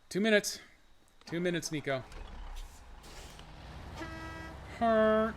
2 minutes. 2 minutes, Nico. Her.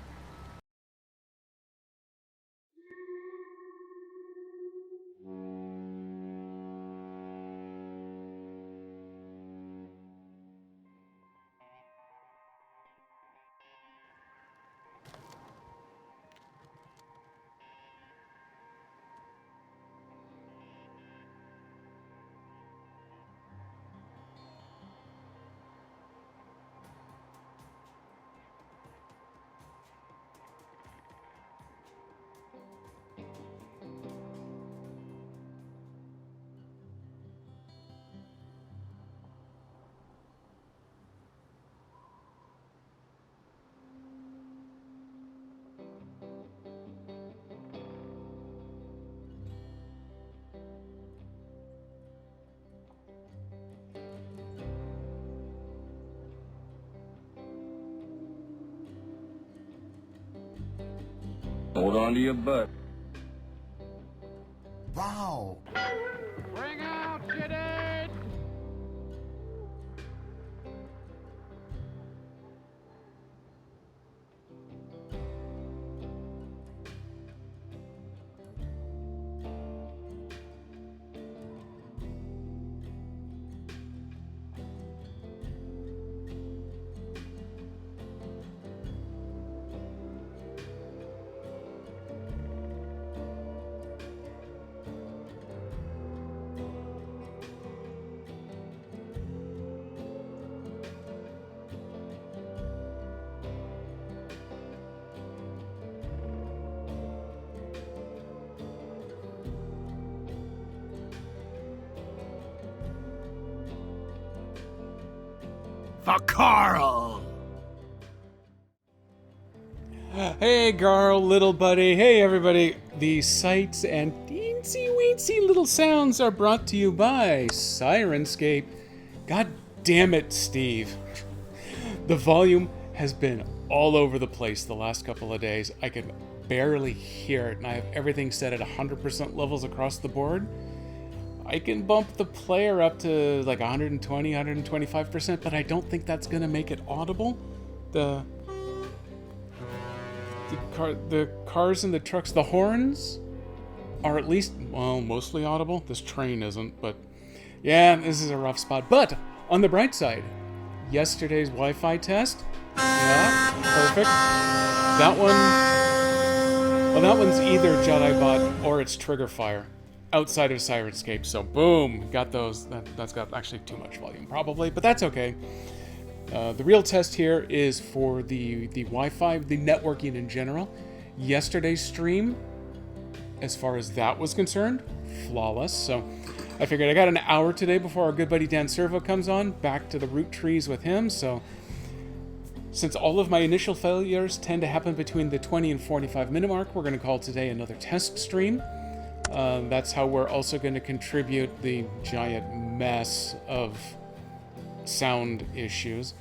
Hold on to your butt. Wow. Bring out Jaden! For Carl! Hey, Garl, little buddy. Hey, everybody. The sights and teensy-weensy little sounds are brought to you by Sirenscape. God damn it, Steve. The volume has been all over the place the last couple of days. I can barely hear it, and I have everything set at 100% levels across the board. I can bump the player up to like 120, 125%, but I don't think that's going to make it audible. The cars and the trucks, the horns are at least, well, mostly audible. This train isn't, but yeah, this is a rough spot. But on the bright side, yesterday's Wi-Fi test, yeah, perfect. That one, well, that one's either JediBot or it's Triggerfire outside of Sirenscape. So boom, got those. That's got actually too much volume probably, but that's okay. The real test here is for the Wi-Fi, the networking in general. Yesterday's stream, as far as that was concerned, flawless. So I figured I got an hour today before our good buddy Dan Servo comes on, back to the root trees with him. So since all of my initial failures tend to happen between the 20 and 45 minute mark, we're going to call today another test stream. That's how we're also going to contribute the giant mess of sound issues.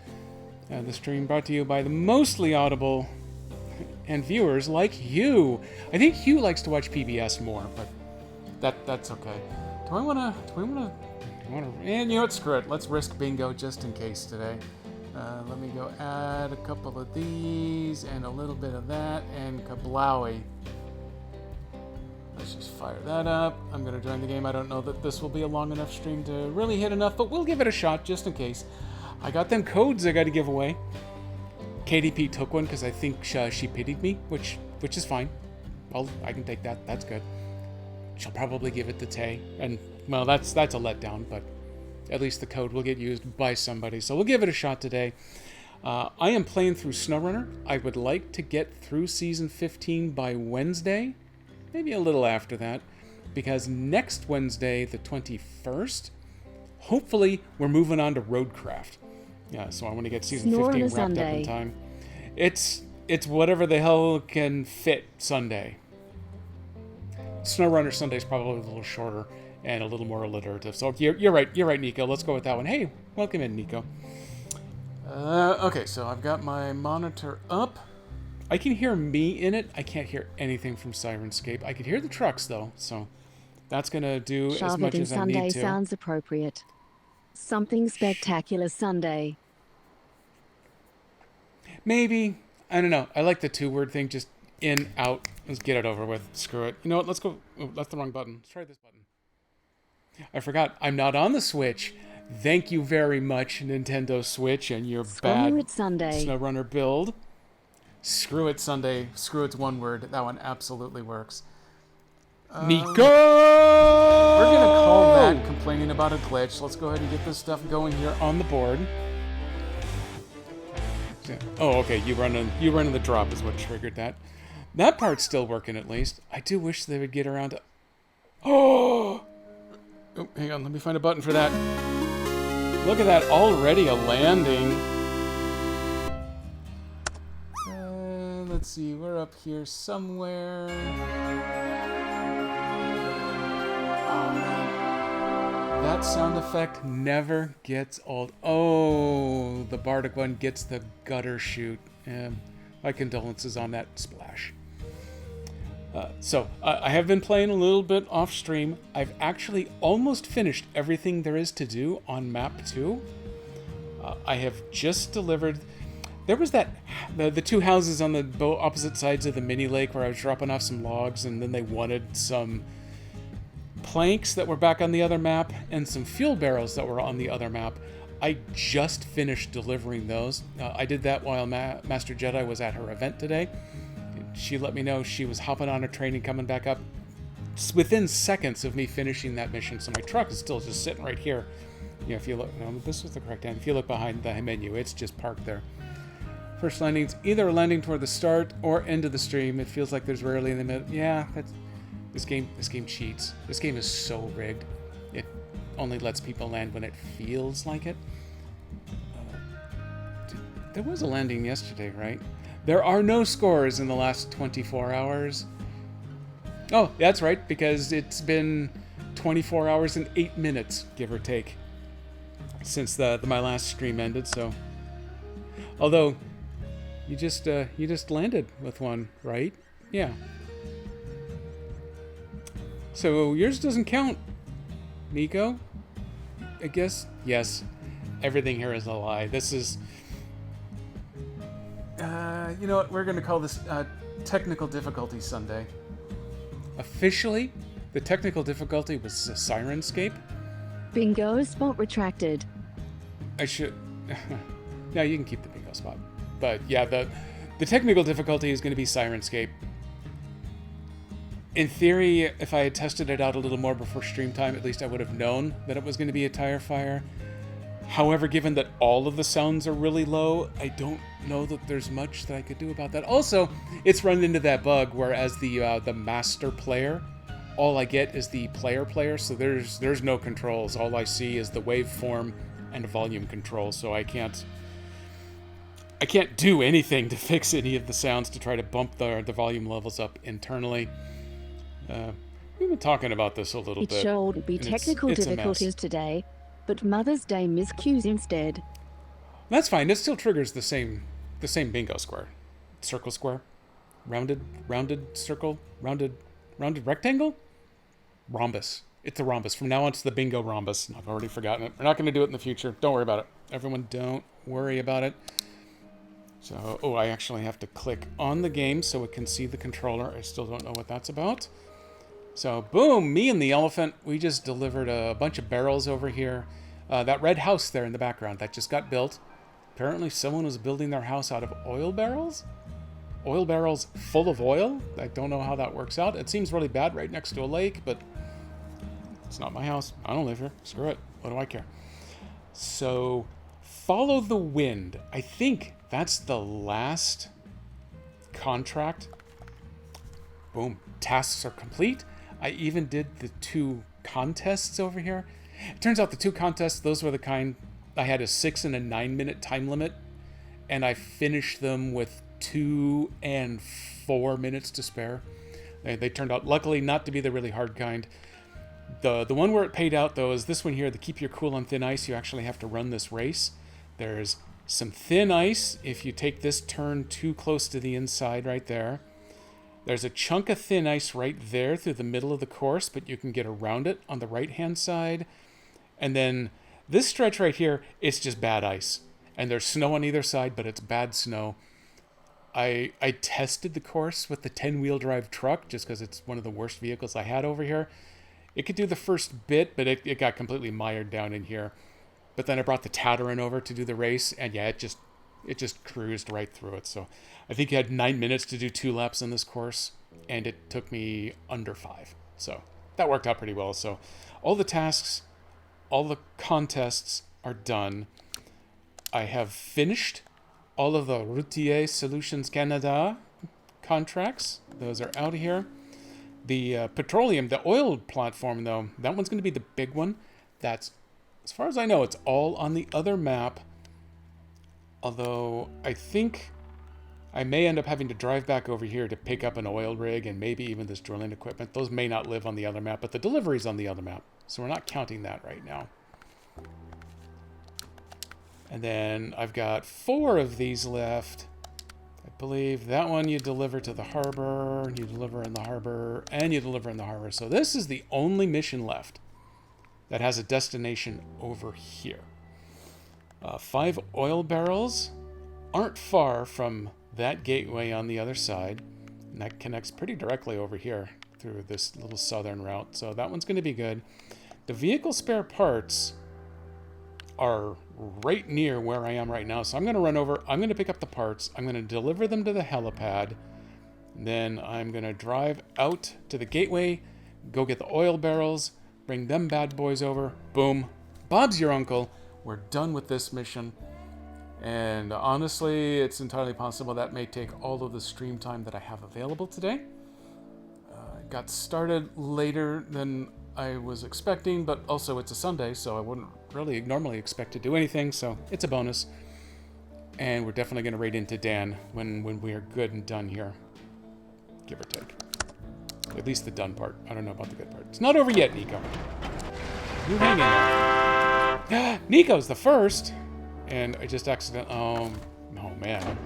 The stream brought to you by the mostly audible and viewers like you. I think Hugh likes to watch PBS more, but that's okay. Do I wanna? And you know what? Screw it. Let's risk bingo just in case today. Let me go add a couple of these and a little bit of that and kablowie. Let's just fire that up. I'm gonna join the game. I don't know that this will be a long enough stream to really hit enough, but we'll give it a shot just in case. I got them codes I got to give away. KDP took one because I think she pitied me, which is fine. I can take that. That's good. She'll probably give it to Tay, and well, that's a letdown, but at least the code will get used by somebody. So we'll give it a shot today. I am playing through SnowRunner. I would like to get through season 15 by Wednesday, maybe a little after that, because next Wednesday, the 21st, hopefully we're moving on to Roadcraft. Yeah, so I want to get season 15 wrapped up in time. It's whatever the hell can fit Sunday. SnowRunner Sunday's probably a little shorter and a little more alliterative. So you're right, Nico. Let's go with that one. Hey, welcome in, Nico. Okay, so I've got my monitor up. I can hear me in it. I can't hear anything from Sirenscape. I can hear the trucks though, so that's gonna do as much as I need to. Sunday sounds appropriate. Something spectacular Sunday. Maybe. I don't know. I like the 2-word thing. Just in, out. Let's get it over with. Screw it. You know what? Let's go. Oh, that's the wrong button. Let's try this button. I forgot. I'm not on the Switch. Thank you very much, Nintendo Switch, and your Screw bad it Sunday. SnowRunner build. Screw it Sunday. Screw it's 1 word. That one absolutely works. Nico! We're going to call that complaining about a glitch. Let's go ahead and get this stuff going here on the board. Oh, okay. You running the drop is what triggered that. That part's still working at least. I do wish they would get around to... Oh, hang on. Let me find a button for that. Look at that. Already a landing. Let's see. We're up here somewhere. Oh, man. That sound effect never gets old. Oh, the Bardic one gets the gutter shoot. My condolences on that splash. So, I have been playing a little bit off stream. I've actually almost finished everything there is to do on map 2. I have just delivered... There was the 2 houses on the opposite sides of the mini lake where I was dropping off some logs, and then they wanted some planks that were back on the other map and some fuel barrels that were on the other map. I just finished delivering those. I did that while Master Jedi was at her event today. She let me know she was hopping on a train and coming back up within seconds of me finishing that mission. So my truck is still just sitting right here. You know, if you look, no, this was the correct end. If you look behind the menu, it's just parked there. First landing's either a landing toward the start or end of the stream. It feels like there's rarely in the middle. Yeah, this game cheats. This game is so rigged. It only lets people land when it feels like it. There was a landing yesterday, right? There are no scores in the last 24 hours. Oh, that's right, because it's been 24 hours and 8 minutes, give or take, since my last stream ended. So, although you just landed with one, right? Yeah. So yours doesn't count, Nico. I guess yes. Everything here is a lie. This is. You know what? We're going to call this Technical Difficulty Sunday. Officially, the technical difficulty was Sirenscape. Bingo spot retracted. I should... No, you can keep the bingo spot. But yeah, the technical difficulty is going to be Sirenscape. In theory, if I had tested it out a little more before stream time, at least I would have known that it was going to be a tire fire. However, given that all of the sounds are really low, I don't know that there's much that I could do about that. Also, it's run into that bug where as the master player, all I get is the player, so there's no controls. All I see is the waveform and volume control, so I can't do anything to fix any of the sounds to try to bump the volume levels up internally. We've been talking about this a little bit. It showed be technical difficulties today, but Mother's Day miscues instead. That's fine. It still triggers the same bingo square. Circle square. Rounded circle. Rounded rectangle? Rhombus. It's a rhombus. From now on, it's the bingo rhombus. I've already forgotten it. We're not going to do it in the future. Don't worry about it. Everyone, don't worry about it. So, I actually have to click on the game so it can see the controller. I still don't know what that's about. So, boom, me and the elephant, we just delivered a bunch of barrels over here. That red house there in the background, that just got built. Apparently someone was building their house out of oil barrels? Oil barrels full of oil? I don't know how that works out. It seems really bad right next to a lake, but it's not my house. I don't live here. Screw it. What do I care? So, follow the wind. I think that's the last contract. Boom. Tasks are complete. I even did the 2 contests over here. It turns out the 2 contests, those were the kind I had a 6 and a 9 minute time limit, and I finished them with 2 and 4 minutes to spare. They turned out, luckily, not to be the really hard kind. The one where it paid out, though, is this one here, the Keep Your Cool on Thin Ice. You actually have to run this race. There's some thin ice if you take this turn too close to the inside right there. There's a chunk of thin ice right there through the middle of the course, but you can get around it on the right-hand side. And then This stretch right here, it's just bad ice. And there's snow on either side, but it's bad snow. I tested the course with the 10-wheel drive truck just because it's one of the worst vehicles I had over here. It could do the first bit, but it got completely mired down in here. But then I brought the Tatarin over to do the race, and yeah, it just cruised right through it. So I think you had 9 minutes to do 2 laps on this course, and it took me under 5. So that worked out pretty well. So all the tasks, all the contests are done. I have finished all of the Routier Solutions Canada contracts. Those are out of here. The petroleum, the oil platform, though, that one's going to be the big one. That's, as far as I know, it's all on the other map. Although I think I may end up having to drive back over here to pick up an oil rig and maybe even this drilling equipment. Those may not live on the other map, but the delivery's on the other map. So we're not counting that right now. And then I've got 4 of these left. I believe that one you deliver to the harbor, you deliver in the harbor, and you deliver in the harbor. So this is the only mission left that has a destination over here. 5 oil barrels aren't far from that gateway on the other side. And that connects pretty directly over here through this little southern route. So that one's going to be good. The vehicle spare parts are right near where I am right now. So I'm going to run over. I'm going to pick up the parts. I'm going to deliver them to the helipad. Then I'm going to drive out to the gateway, go get the oil barrels, bring them bad boys over. Boom. Bob's your uncle. We're done with this mission. And honestly, it's entirely possible that may take all of the stream time that I have available today. Got started later than I was expecting, but also it's a Sunday, so I wouldn't really normally expect to do anything, so it's a bonus. And we're definitely going to raid into Dan when we are good and done here. Give or take. At least the done part. I don't know about the good part. It's not over yet, Nico. You hang in there. Nico's the first! And I just accidentally... Oh, man.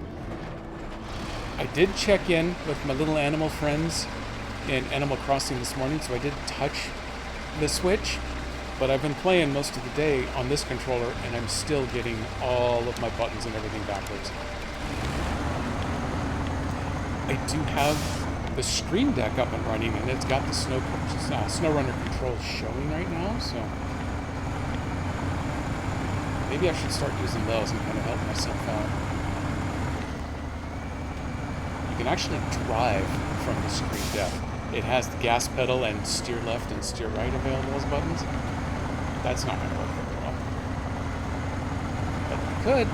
I did check in with my little animal friends in Animal Crossing this morning, so I did touch the Switch, but I've been playing most of the day on this controller, and I'm still getting all of my buttons and everything backwards. I do have the Stream Deck up and running, and it's got the SnowRunner controls showing right now, so maybe I should start using those and kind of help myself out. You can actually drive from the Stream Deck. It has the gas pedal and steer left and steer right available as buttons. That's not going to work very well. But it could.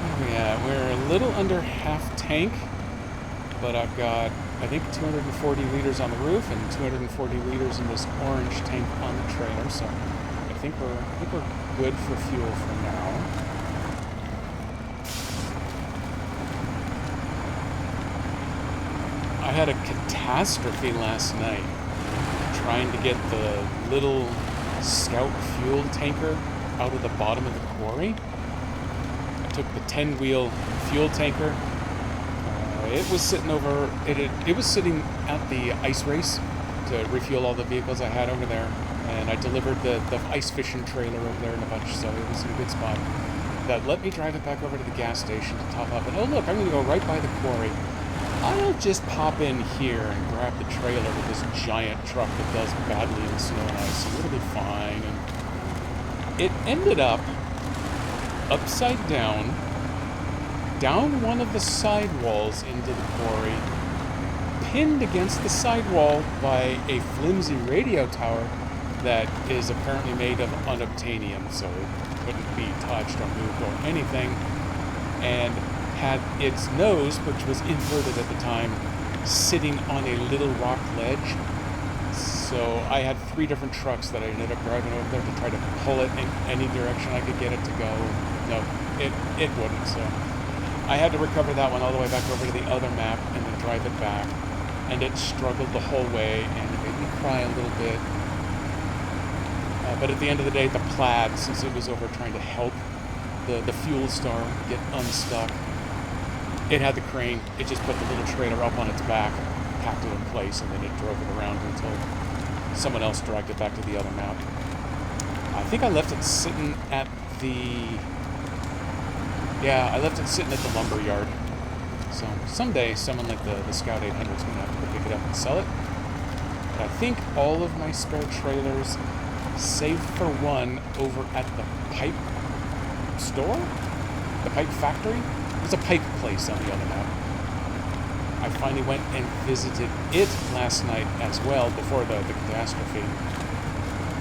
Oh, yeah, we're a little under half tank, but I've got, I think, 240 liters on the roof and 240 liters in this orange tank on the trailer, so I think we're good for fuel for now. I had a catastrophe last night trying to get the little Scout fuel tanker out of the bottom of the quarry. I took the 10-wheel fuel tanker. It was sitting over. It was sitting at the ice race to refuel all the vehicles I had over there, and I delivered the ice fishing trailer over there in a bunch, so it was in a good spot. That let me drive it back over to the gas station to top up. And oh look, I'm going to go right by the quarry. I'll just pop in here and grab the trailer with this giant truck that does badly in snow and ice, and it'll be fine. And it ended up upside down one of the sidewalls into the quarry, pinned against the sidewall by a flimsy radio tower that is apparently made of unobtainium, so it couldn't be touched or moved or anything, and had its nose, which was inverted at the time, sitting on a little rock ledge. So I had 3 different trucks that I ended up driving over there to try to pull it in any direction I could get it to go. No, it wouldn't, so I had to recover that one all the way back over to the other map and then drive it back. And it struggled the whole way, and it made me cry a little bit. But at the end of the day, the Plaid, since it was over trying to help the Fuel Star get unstuck, it had the crane. It just put the little trailer up on its back, packed it in place, and then it drove it around until someone else dragged it back to the other map. I think I left it sitting at the... Yeah, I left it sitting at the lumber yard. So someday, someone like the Scout 800 is going to have to go pick it up and sell it. But I think all of my spare trailers, save for one over at the pipe store? The pipe factory? There's a pipe place on the other map. I finally went and visited it last night as well, before the catastrophe.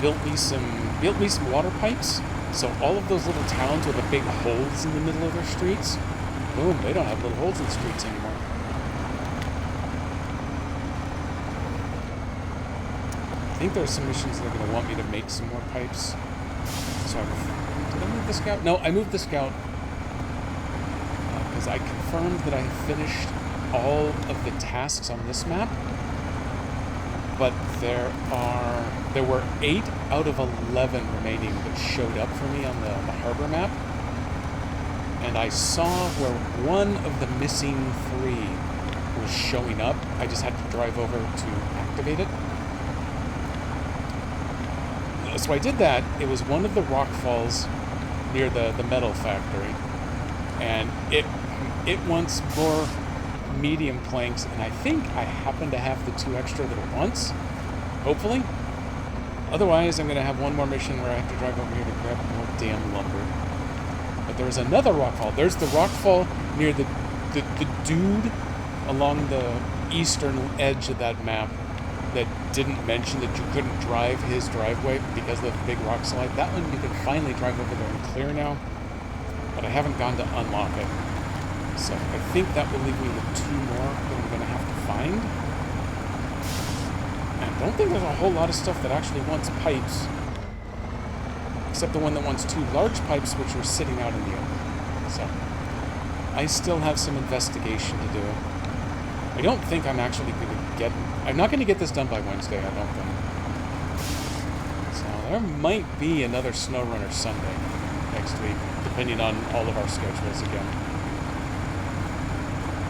Built me some water pipes, so all of those little towns with the big holes in the middle of their streets, boom, they don't have little holes in the streets anymore. I think there are some missions that are going to want me to make some more pipes. So did I move the Scout? No, I moved the Scout because I confirmed that I had finished all of the tasks on this map, but there were 8 out of 11 remaining that showed up for me on the harbor map, and I saw where one of the missing 3 was showing up. I just had to drive over to activate it. So I did that. It was one of the rock falls near the metal factory, and it wants more medium planks, and I think I happen to have the 2 extra little ones, hopefully. Otherwise, I'm going to have one more mission where I have to drive over here to grab more damn lumber. But there's another rockfall. There's the rockfall near the dude along the eastern edge of that map that didn't mention that you couldn't drive his driveway because of the big rock slide. That one you can finally drive over there and clear now, but I haven't gone to unlock it. So I think that will leave me with 2 more that I'm going to have to find. And I don't think there's a whole lot of stuff that actually wants pipes, except the one that wants 2 large pipes, which are sitting out in the open. So I still have some investigation to do. I don't think I'm actually going to get... I'm not going to get this done by Wednesday, I don't think. So there might be another SnowRunner Sunday next week, depending on all of our schedules again.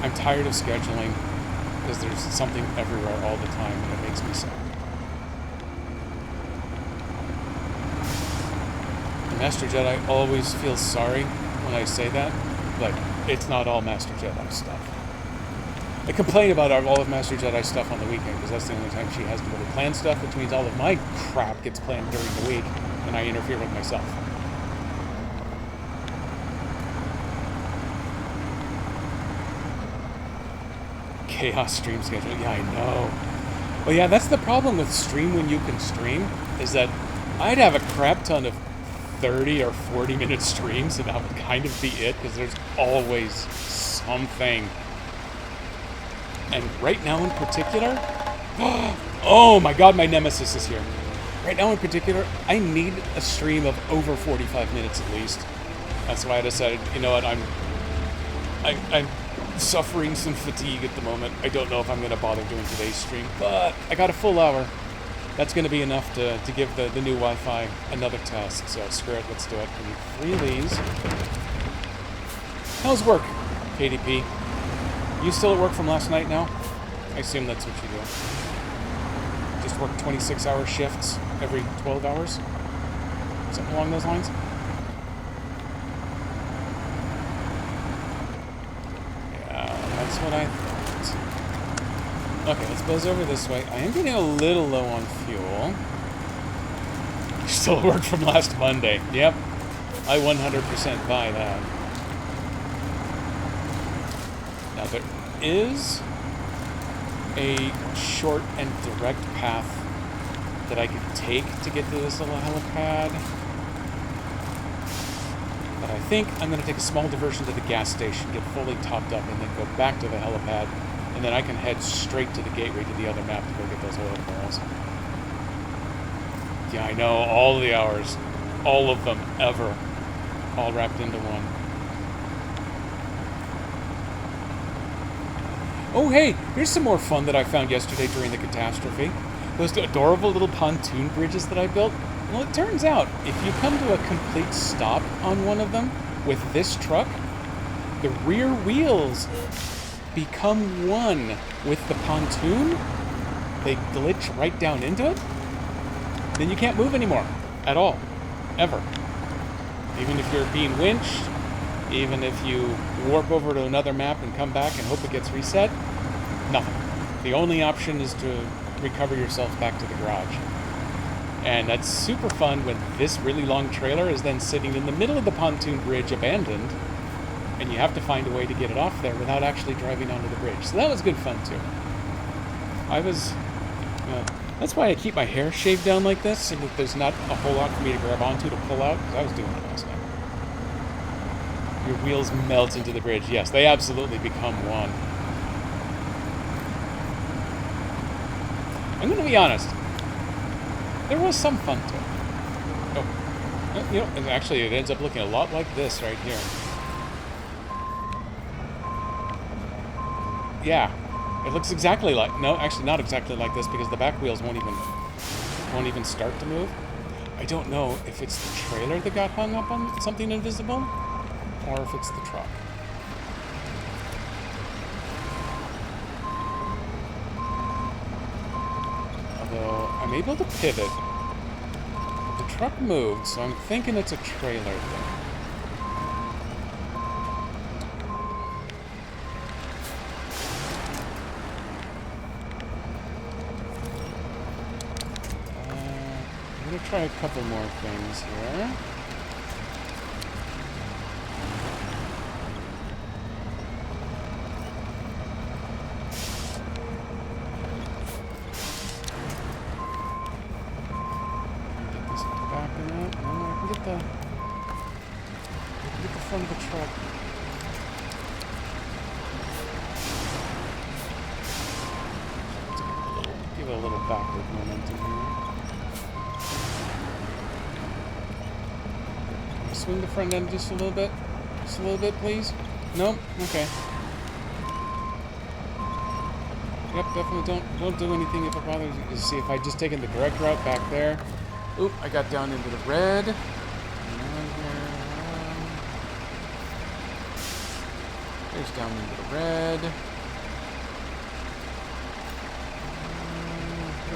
I'm tired of scheduling because there's something everywhere all the time, and it makes me sad. The Master Jedi always feels sorry when I say that, but it's not all Master Jedi stuff. I complain about all of Master Jedi stuff on the weekend because that's the only time she has to really plan stuff, which means all of my crap gets planned during the week, and I interfere with myself. Chaos stream schedule. Yeah, I know. Well, yeah, that's the problem with stream when you can stream, is that I'd have a crap ton of 30 or 40 minute streams, and that would kind of be it, because there's always something. And right now in particular, oh my god, my nemesis is here. Right now in particular, I need a stream of over 45 minutes at least. That's why I decided, you know what, I'm suffering some fatigue at the moment. I don't know if I'm going to bother doing today's stream, but I got a full hour. That's going to be enough to give the new Wi-Fi another test, so screw it, let's do it. I need 3 of these. How's work, KDP? You still at work from last night now? I assume that's what you do. Just work 26-hour shifts every 12 hours? Something along those lines? That's what I thought. Okay, let's buzz over this way. I am getting a little low on fuel. Still work from last Monday. Yep. I 100% buy that. Now, there is a short and direct path that I could take to get to this little helipad. But I think I'm going to take a small diversion to the gas station, get fully topped up, and then go back to the helipad, and then I can head straight to the gateway to the other map to go get those oil barrels. Yeah, I know, all the hours. All of them, ever. All wrapped into one. Oh, hey, here's some more fun that I found yesterday during the catastrophe. Those adorable little pontoon bridges that I built. Well, it turns out, if you come to a complete stop on one of them with this truck, the rear wheels become one with the pontoon, they glitch right down into it, then you can't move anymore. At all. Ever. Even if you're being winched, even if you warp over to another map and come back and hope it gets reset, nothing. The only option is to recover yourself back to the garage. And that's super fun when this really long trailer is then sitting in the middle of the pontoon bridge abandoned, and you have to find a way to get it off there without actually driving onto the bridge. So that was good fun too. That's why I keep my hair shaved down like this, so that there's not a whole lot for me to grab onto to pull out, because I was doing it last night. Your wheels melt into the bridge. Yes, they absolutely become one. I'm going to be honest. There was some fun to it. Oh, you know, actually, it ends up looking a lot like this right here. Yeah, it looks exactly like. No, actually, not exactly like this because the back wheels won't even start to move. I don't know if it's the trailer that got hung up on something invisible, or if it's the truck. Although, I'm able to pivot. The truck moved, so I'm thinking it's a trailer thing. I'm going to try a couple more things here. Front of the truck. Give it a little backward momentum here. Swing the front end just a little bit. Just a little bit, please. Nope. Okay. Yep, definitely don't do anything if it bothers you. You see, if I just taken the direct route back there. Oop, I got down into the red. There's down into the red.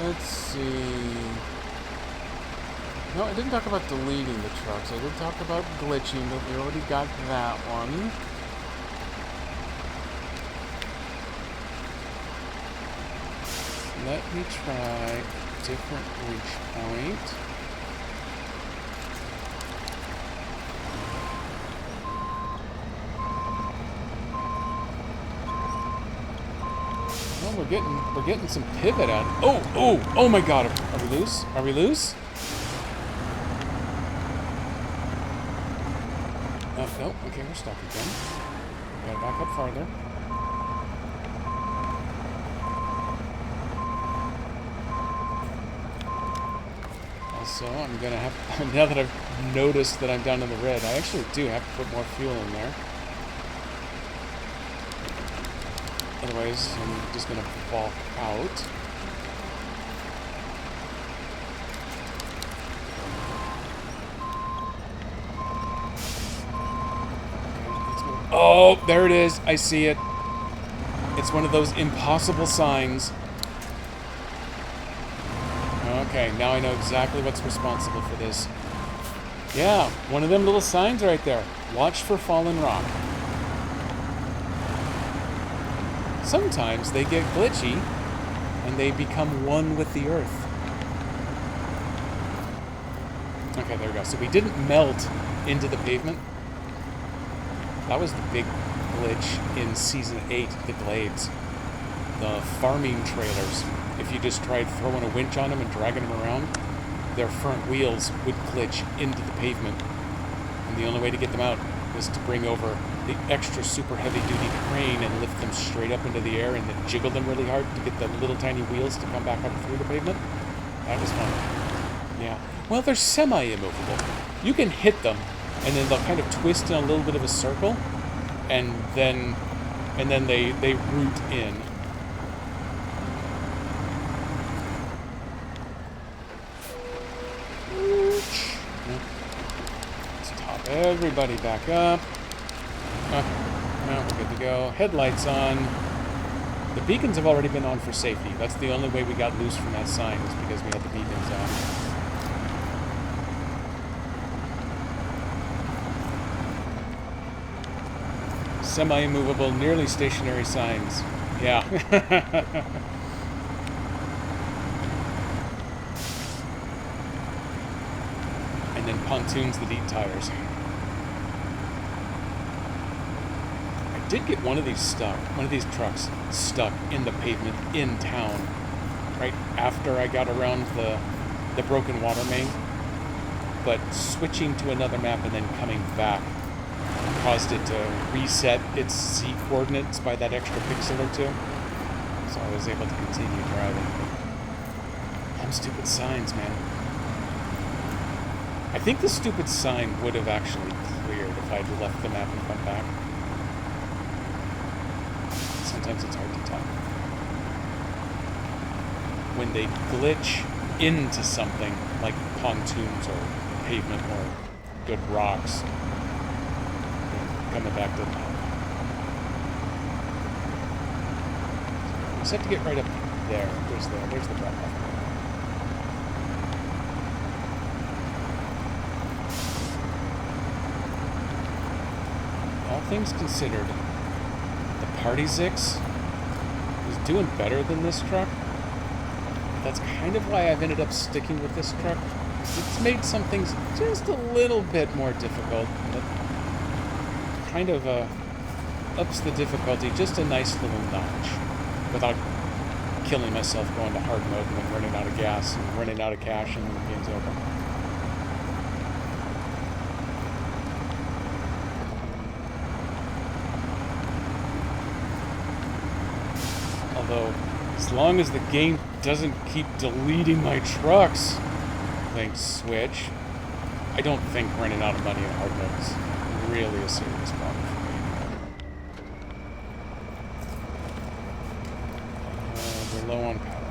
Let's see. No, I didn't talk about deleting the trucks. I did talk about glitching, but we already got that one. Let me try a different reach point. We're getting some pivot out. Oh my God! Are we loose? Are we loose? Oh no. Okay, we're stuck again. Gotta back up farther. Also, I'm gonna have now that I've noticed that I'm down in the red, I actually do have to put more fuel in there. Otherwise, I'm just going to bulk out. Oh, there it is. I see it. It's one of those impossible signs. Okay, now I know exactly what's responsible for this. Yeah, one of them little signs right there. Watch for fallen rock. Sometimes they get glitchy and they become one with the earth. Okay, there we go. So we didn't melt into the pavement. That was the big glitch in Season 8, the Glades. The farming trailers. If you just tried throwing a winch on them and dragging them around, their front wheels would glitch into the pavement. And the only way to get them out was to bring over the extra super heavy-duty crane and lift them straight up into the air and then jiggle them really hard to get the little tiny wheels to come back up through the pavement. That was fun. Yeah. Well, they're semi-immovable. You can hit them, and then they'll kind of twist in a little bit of a circle, and then they root in. Let's top everybody back up. Okay, now we're good to go. Headlights on. The beacons have already been on for safety. That's the only way we got loose from that sign, is because we had the beacons on. Semi-immovable, nearly stationary signs. Yeah. And then pontoons that eat tires. I did get one of these trucks stuck in the pavement in town, right after I got around the broken water main. But switching to another map and then coming back caused it to reset its Z coordinates by that extra pixel or two. So I was able to continue driving. Them stupid signs, man. I think the stupid sign would have actually cleared if I'd left the map and come back. Sometimes it's hard to tell. When they glitch into something, like pontoons or pavement or good rocks, coming back to the map. We just have to get right up there. There's the drop off. All things considered, the Party Zix is doing better than this truck. That's kind of why I've ended up sticking with this truck. It's made some things just a little bit more difficult. But kind of ups the difficulty just a nice little notch without killing myself going to hard mode and then running out of gas and running out of cash and then the game's over. Although, as long as the game doesn't keep deleting my trucks, thanks Switch, I don't think running out of money in hard mode is really a serious problem for me. We're low on power.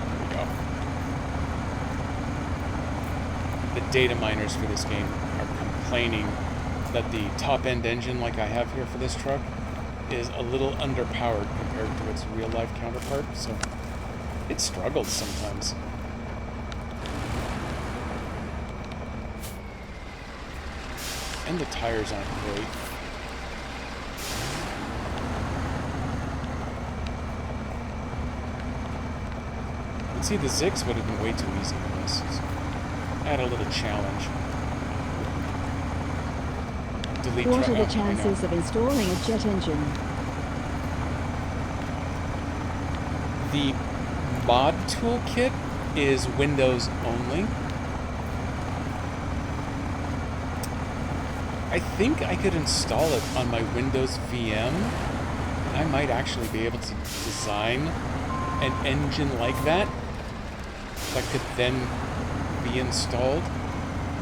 There we go. The data miners for this game are complaining that the top-end engine like I have here for this truck is a little underpowered compared to its real-life counterpart, so it struggles sometimes. And the tires aren't great. You'd see the Zix would have been way too easy for this. So add a little challenge. Delete What are the chances of installing a jet engine? The mod toolkit is Windows only. I think I could install it on my Windows VM. I might actually be able to design an engine like that could then be installed,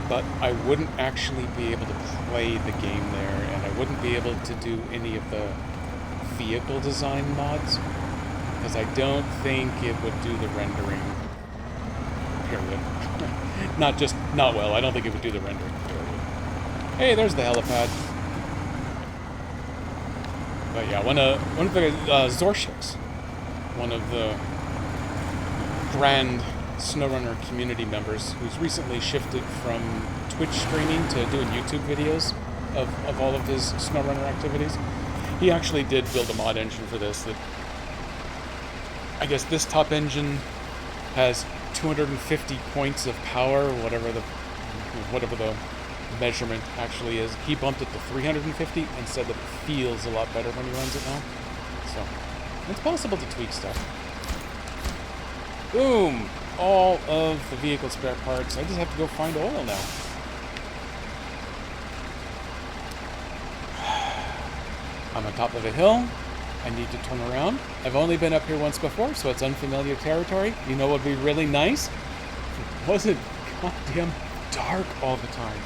but I wouldn't actually be able to play the game there, and I wouldn't be able to do any of the vehicle design mods, because I don't think it would do the rendering, period. Not well, I don't think it would do the rendering, period. Hey, there's the helipad. But yeah, one of the Zorshix, one of the grand SnowRunner community members, who's recently shifted from Twitch streaming to doing YouTube videos of all of his SnowRunner activities. He actually did build a mod engine for this that, I guess this top engine has 250 points of power, whatever the measurement actually is. He bumped it to 350 and said that it feels a lot better when he runs it now. So, it's possible to tweak stuff. Boom! All of the vehicle spare parts. I just have to go find oil now. I'm on top of a hill. I need to turn around. I've only been up here once before, so it's unfamiliar territory. You know what would be really nice? If it wasn't goddamn dark all the time.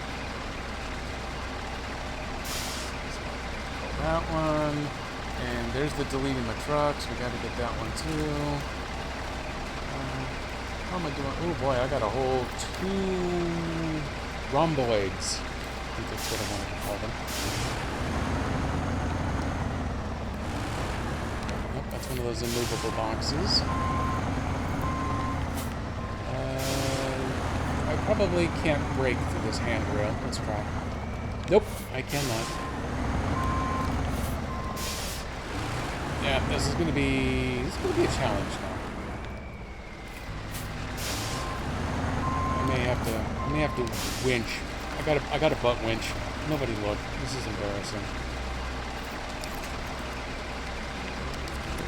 That one. And there's the deleting my trucks. We gotta get that one too. How am I doing? Oh boy, I got a whole 2 rhomboids think that's what I wanted to call them. Nope, that's one of those immovable boxes. I probably can't break through this handrail. Let's try. Nope, I cannot. Yeah, this is gonna be a challenge now. I may have to winch. I got a butt winch. Nobody look. This is embarrassing.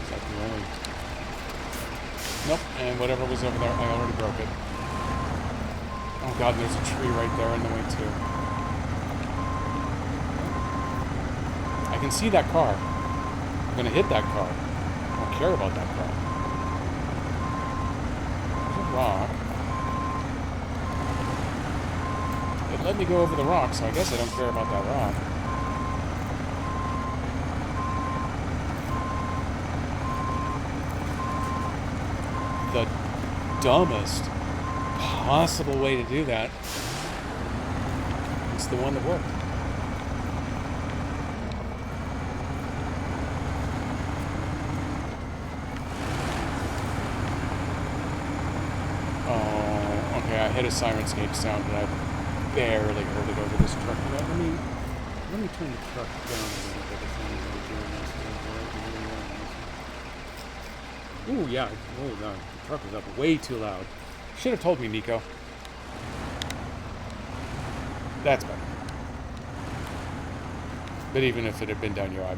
Is that the only? Nope. And whatever was over there, I already broke it. Oh god, there's a tree right there in the way too. I can see that car. I'm gonna hit that car. I don't care about that car. There's a rock. It let me go over the rock, so I guess I don't care about that rock. The dumbest possible way to do that. It's the one that worked. Oh, okay, I hit a Sirenscape sound and I barely heard it over this truck. Let me turn the truck down a little bit if I'm doing this. Ooh, yeah. Oh, no. The truck was up way too loud. Should have told me, Nico. That's better. But even if it had been down here, I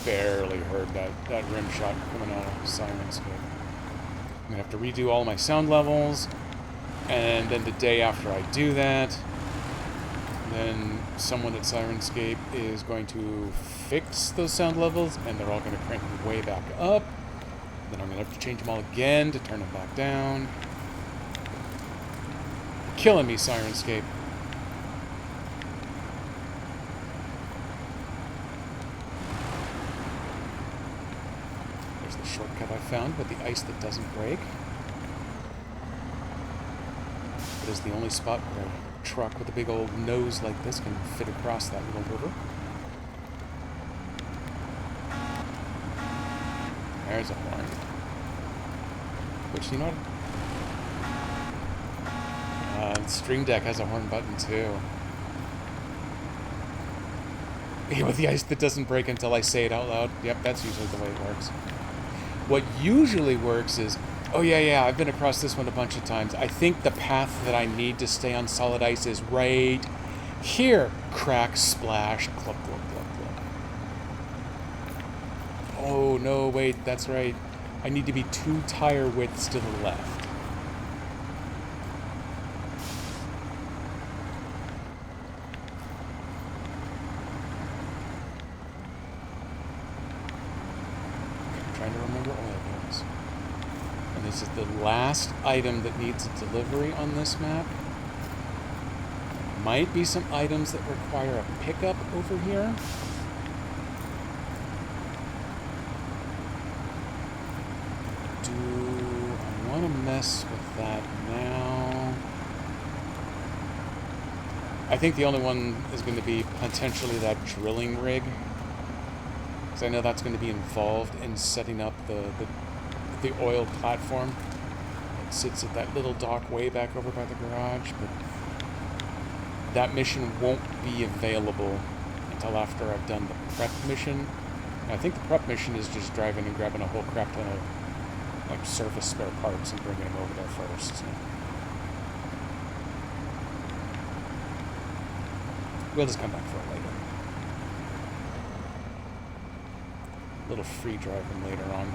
barely heard that rim shot coming out of Sirenscape. I'm going to have to redo all my sound levels. And then the day after I do that, then someone at Sirenscape is going to fix those sound levels, and they're all going to crank them way back up. Then I'm going to have to change them all again to turn them back down. You're killing me, Sirenscape. There's the shortcut I found with the ice that doesn't break. It is the only spot where a truck with a big old nose like this can fit across that little river. There's a horn. Which, you know what? String Deck has a horn button, too. Yeah, with the ice that doesn't break until I say it out loud. Yep, that's usually the way it works. What usually works is, oh yeah, I've been across this one a bunch of times. I think the path that I need to stay on solid ice is right here. Crack, splash, clup, clup, clup, clup. Oh, no, wait, that's right. I need to be 2 tire widths to the left. I'm trying to remember oil bills. And this is the last item that needs a delivery on this map. There might be some items that require a pickup over here. I want to mess with that now. I think the only one is going to be potentially that drilling rig, because I know that's going to be involved in setting up the oil platform. It sits at that little dock way back over by the garage, but that mission won't be available until after I've done the prep mission. And I think the prep mission is just driving and grabbing a whole crap ton of like surface spare parts and bringing them over there first. So. We'll just come back for it later. A little free driving later on.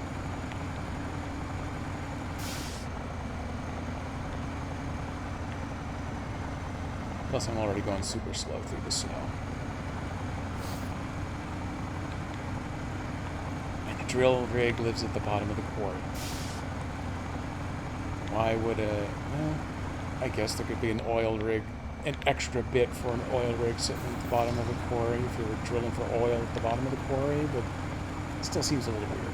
Plus I'm already going super slow through the snow. And the drill rig lives at the bottom of the quarry. Why would well, I guess there could be an oil rig, an extra bit for an oil rig sitting at the bottom of a quarry if you were drilling for oil at the bottom of the quarry, but it still seems a little weird.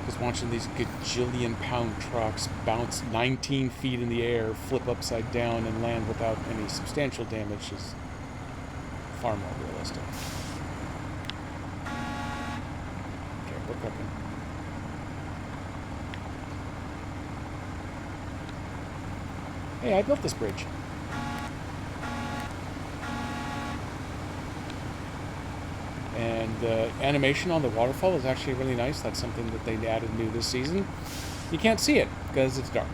Because just watching these gajillion-pound trucks bounce 19 feet in the air, flip upside down, and land without any substantial damage is far more realistic. Okay, we're cooking. Hey, I built this bridge. And the animation on the waterfall is actually really nice. That's something that they added new this season. You can't see it because it's dark.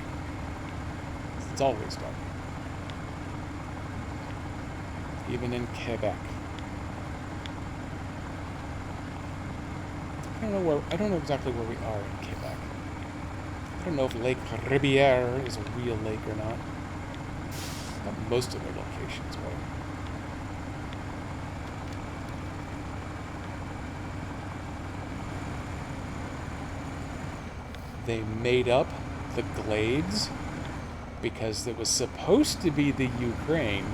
It's always dark. Even in Quebec. I don't know exactly where we are in Quebec. I don't know if Lake Riviere is a real lake or not. But most of their locations were. They made up the Glades because it was supposed to be the Ukraine,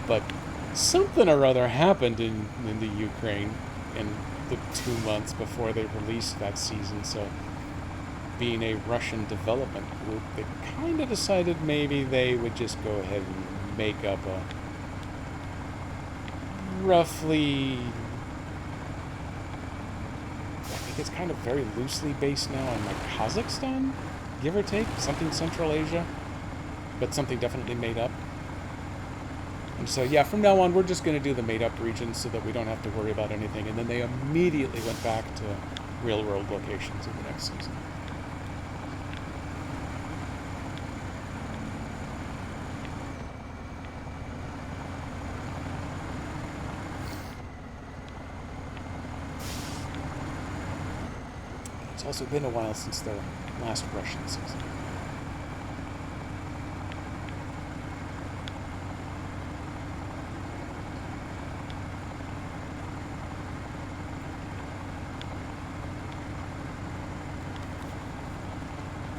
but something or other happened in the Ukraine in the 2 months before they released that season. So, being a Russian development group, they kind of decided maybe they would just go ahead and make up a roughly, it's kind of very loosely based now on like Kazakhstan, give or take, something Central Asia, but something definitely made up. And so yeah, from now on we're just going to do the made up regions so that we don't have to worry about anything. And then they immediately went back to real world locations in the next season. It's also been a while since the last Russian season.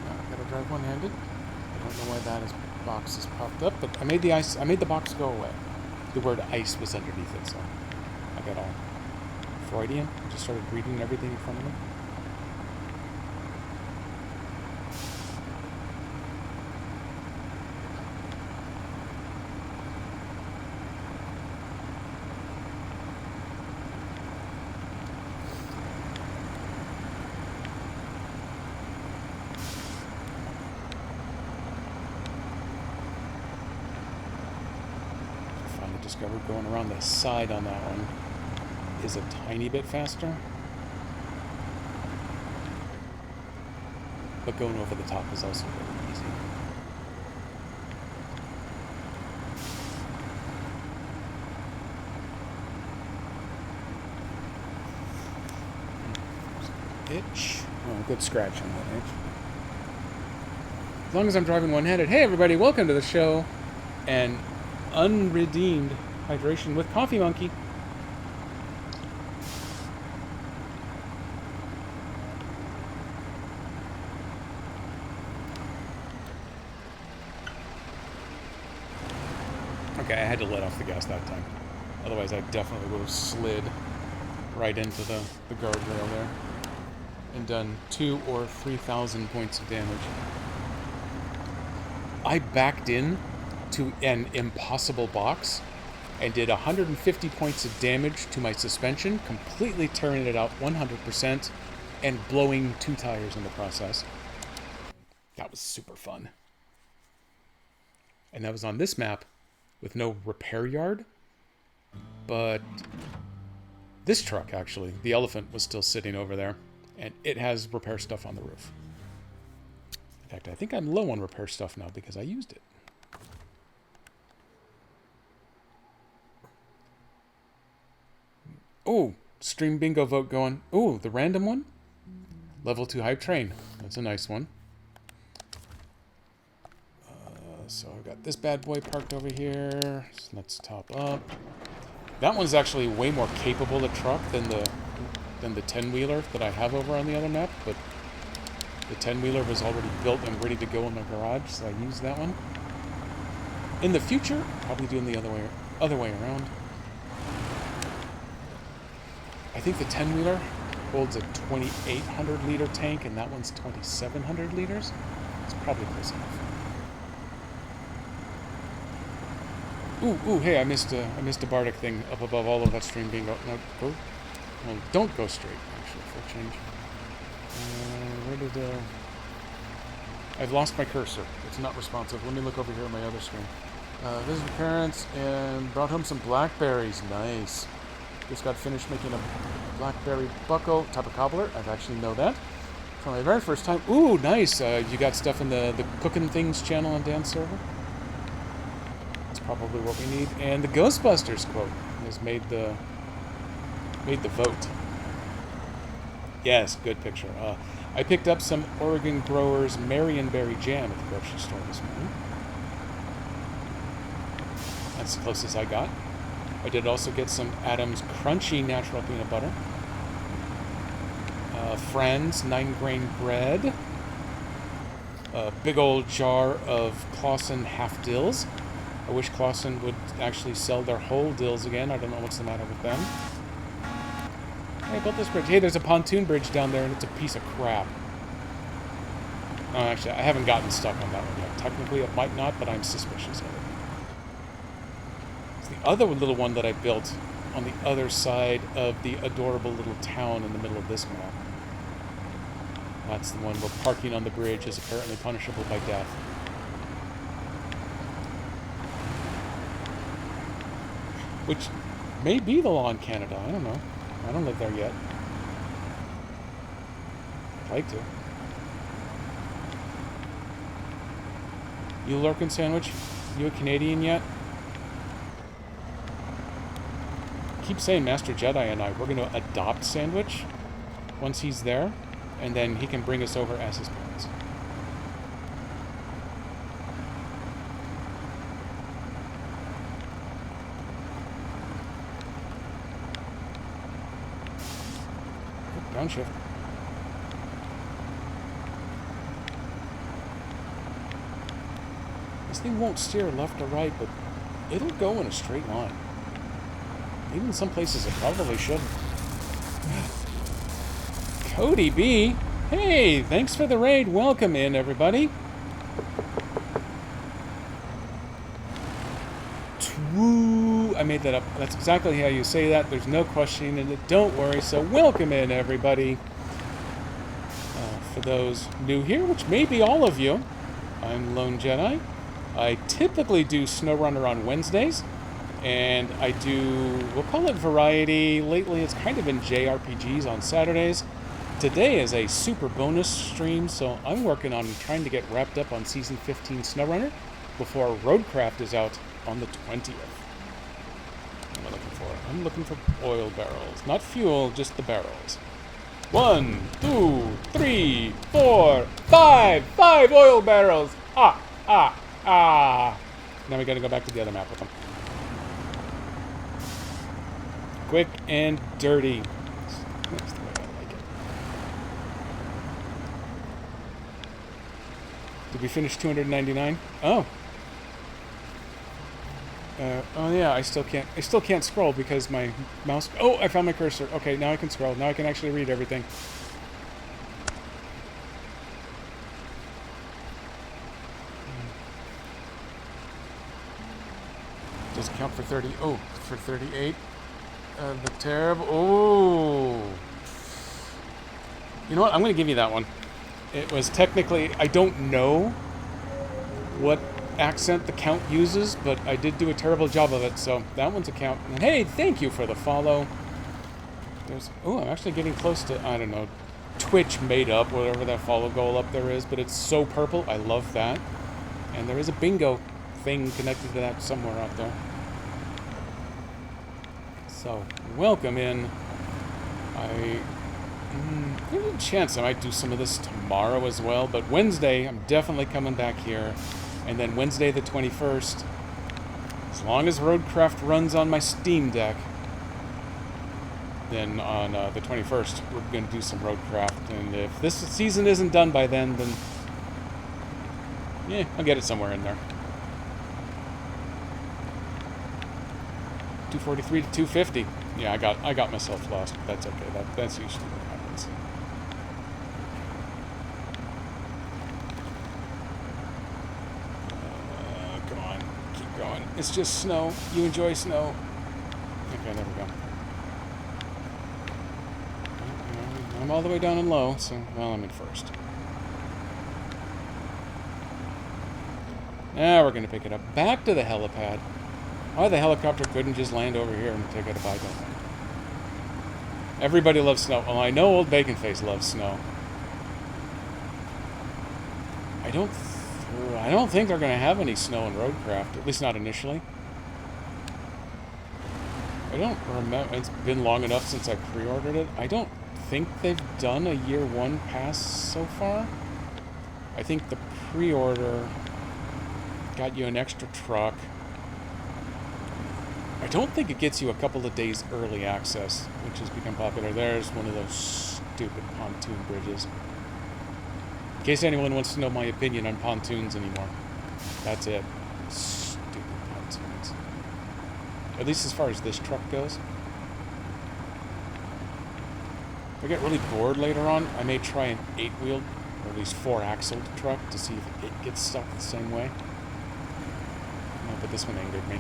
I gotta drive one-handed. I don't know why that box has popped up, but I made the box go away. The word ice was underneath it, so I got all Freudian. I just started reading everything in front of me. Discovered going around the side on that one is a tiny bit faster, but going over the top is also really easy. Itch. Oh, good scratch on that itch. As long as I'm driving one-handed. Hey everybody, welcome to the show. And unredeemed hydration with Coffee Monkey. Okay, I had to let off the gas that time. Otherwise, I definitely would have slid right into the guardrail there and done 2,000 or 3,000 points of damage. I backed in to an impossible box and did 150 points of damage to my suspension, completely tearing it out 100% and blowing 2 tires in the process. That was super fun. And that was on this map with no repair yard. But this truck, actually, the Elephant, was still sitting over there, and it has repair stuff on the roof. In fact, I think I'm low on repair stuff now because I used it. Oh, stream bingo vote going. Oh, the random one? Level 2 hype train. That's a nice one. So I've got this bad boy parked over here. So let's top up. That one's actually way more capable a truck than the 10-wheeler that I have over on the other map, but the 10-wheeler was already built and ready to go in my garage, so I used that one. In the future, probably doing the other way around. I think the 10-wheeler holds a 2,800 liter tank, and that one's 2,700 liters. It's probably close enough. Ooh, hey, I missed a Bardic thing up above all of that stream being go. No, go. Well, don't go straight, actually, for a change. Where did, I've lost my cursor. It's not responsive. Let me look over here on my other screen. Visited parents and brought home some blackberries. Nice. Just got finished making a blackberry buckle type of cobbler. I've actually know that for my very first time. Ooh, nice. You got stuff in the Cooking Things channel on Dan's server. That's probably what we need. And the Ghostbusters quote has made the vote. Yes, good picture. I picked up some Oregon Growers Marionberry jam at the grocery store this morning. That's the closest I got. I did also get some Adams Crunchy Natural Peanut Butter. Friends 9-grain bread. A big old jar of Clausen half dills. I wish Clausen would actually sell their whole dills again. I don't know what's the matter with them. Hey, I built this bridge. Hey, there's a pontoon bridge down there, and it's a piece of crap. No, actually, I haven't gotten stuck on that one yet. Technically, it might not, but I'm suspicious of it. It's the other little one that I built on the other side of the adorable little town in the middle of this map. That's the one where parking on the bridge is apparently punishable by death. Which may be the law in Canada. I don't know. I don't live there yet. I'd like to. You Lurkin Sandwich? You a Canadian yet? Keep saying Master Jedi and I, we're going to adopt Sandwich once he's there, and then he can bring us over as his parents. Downshift. This thing won't steer left or right, but it'll go in a straight line. Even some places it probably shouldn't. Cody B. Hey, thanks for the raid. Welcome in, everybody. I made that up. That's exactly how you say that. There's no questioning it. Don't worry. So welcome in, everybody. For those new here, which may be all of you, I'm Lone Jedi. I typically do SnowRunner on Wednesdays, and I do, we'll call it variety. Lately, it's kind of been JRPGs on Saturdays. Today is a super bonus stream, so I'm working on trying to get wrapped up on Season 15 SnowRunner before Roadcraft is out on the 20th. What am I looking for? I'm looking for oil barrels. Not fuel, just the barrels. 1, 2, 3, 4, 5! 5 oil barrels! Ah! Now we gotta go back to the other map with them. Quick and dirty. That's the way I like it. Did we finish 299? Oh. Oh yeah, I still can't scroll because my mouse... Oh, I found my cursor. Okay, now I can scroll. Now I can actually read everything. Does it count for 30? Oh, for 38. The terrible... Oh. You know what? I'm going to give you that one. It was technically... I don't know what accent the count uses, but I did do a terrible job of it, so that one's a count. And hey, thank you for the follow. There's... Oh, I'm actually getting close to... I don't know. Twitch made up whatever that follow goal up there is, but it's so purple. I love that. And there is a bingo thing connected to that somewhere out there. So, welcome in. There's a chance I might do some of this tomorrow as well, but Wednesday, I'm definitely coming back here. And then Wednesday the 21st, as long as Roadcraft runs on my Steam Deck, then on the 21st, we're going to do some Roadcraft. And if this season isn't done by then yeah, I'll get it somewhere in there. 243 to 250. Yeah, I got myself lost. That's okay. That's usually what happens. it. Come on. Keep going. It's just snow. You enjoy snow. Okay, there we go. I'm all the way down in low, so, well, I'm in first. Now we're going to pick it up. Back to the helipad. Why the helicopter couldn't just land over here and take it up, I don't know. Everybody loves snow. Well, I know Old Baconface loves snow. I don't think they're going to have any snow in Roadcraft, at least not initially. I don't remember. It's been long enough since I pre-ordered it. I don't think they've done a year one pass so far. I think the pre-order got you an extra truck. I don't think it gets you a couple of days early access, which has become popular. There's one of those stupid pontoon bridges. In case anyone wants to know my opinion on pontoons anymore. That's it. Stupid pontoons. At least as far as this truck goes. If I get really bored later on, I may try an 8-wheeled, or at least 4-axled truck to see if it gets stuck the same way. No, but this one angered me.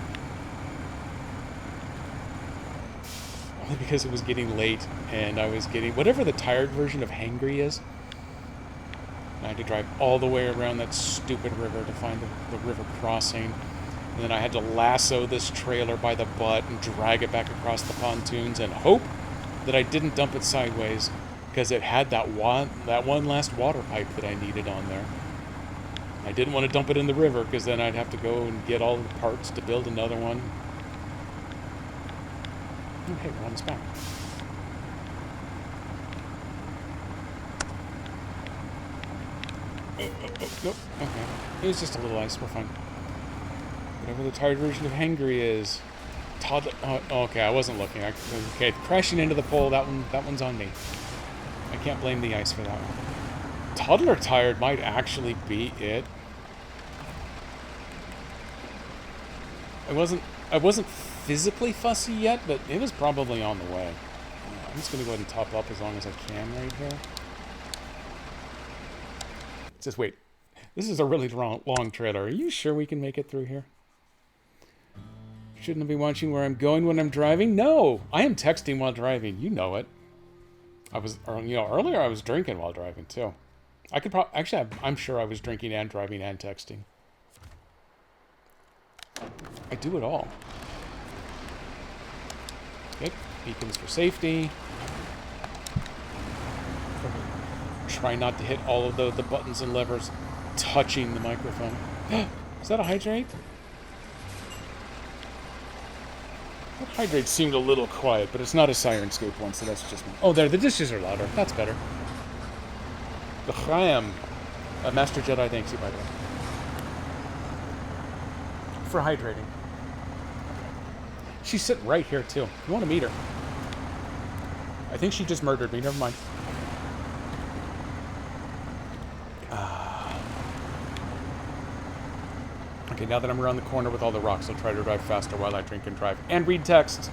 Only because it was getting late, and I was getting whatever the tired version of Hangry is. And I had to drive all the way around that stupid river to find the river crossing. And then I had to lasso this trailer by the butt and drag it back across the pontoons and hope that I didn't dump it sideways, because it had that one last water pipe that I needed on there. I didn't want to dump it in the river, because then I'd have to go and get all the parts to build another one. Okay, we're almost back. Nope, okay. It was just a little ice, we're fine. Whatever the tired version of Hangry is. Toddler. Oh, okay, I wasn't looking. Okay, crashing into the pole. That one's on me. I can't blame the ice for that one. Toddler tired might actually be it. I wasn't physically fussy yet, but it was probably on the way. I'm just gonna go ahead and top up as long as I can right here. Just wait. This is a really long trailer. Are you sure we can make it through here? Shouldn't I be watching where I'm going when I'm driving? No! I am texting while driving. You know it. Earlier I was drinking while driving, too. Actually, I'm sure I was drinking and driving and texting. I do it all. Okay, beacons for safety. Try not to hit all of the buttons and levers touching the microphone. Is that a hydrate? That hydrate seemed a little quiet, but it's not a Siren Scoop one, so that's just me. Oh, there, the dishes are louder. That's better. The Chaim. Master Jedi, thanks you, by the way. For hydrating. She's sitting right here, too. You want to meet her. I think she just murdered me. Never mind. Okay, now that I'm around the corner with all the rocks, I'll try to drive faster while I drink and drive. And read text.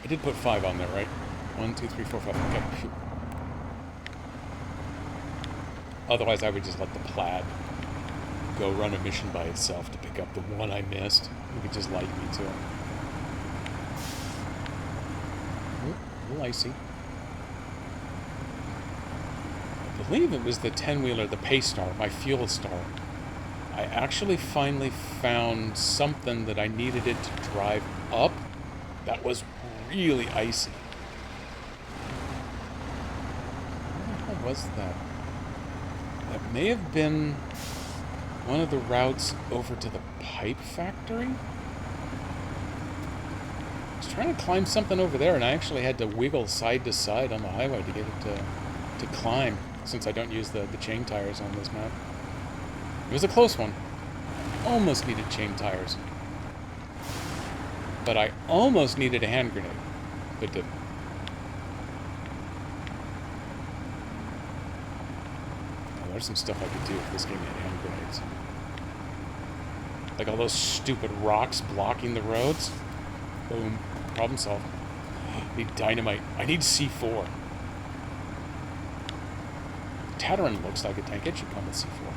I did put 5 on there, right? 1, 2, 3, 4, 5. Okay, shoot. Otherwise, I would just let the Plaid go run a mission by itself to pick up the one I missed. You could just light me to it. Ooh, a little icy. I believe it was the 10-wheeler, the Paystar, my fuel star. I actually finally found something that I needed it to drive up that was really icy. What the hell was that? That may have been one of the routes over to the pipe factory. I was trying to climb something over there, and I actually had to wiggle side to side on the highway to get it to climb, since I don't use the chain tires on this map. It was a close one. Almost needed chain tires. But I almost needed a hand grenade, but didn't. There's some stuff I could do if this game had hand grenades. Like all those stupid rocks blocking the roads. Boom. Problem solved. Need dynamite. I need C4. Tataran looks like a tank. It should come with C4.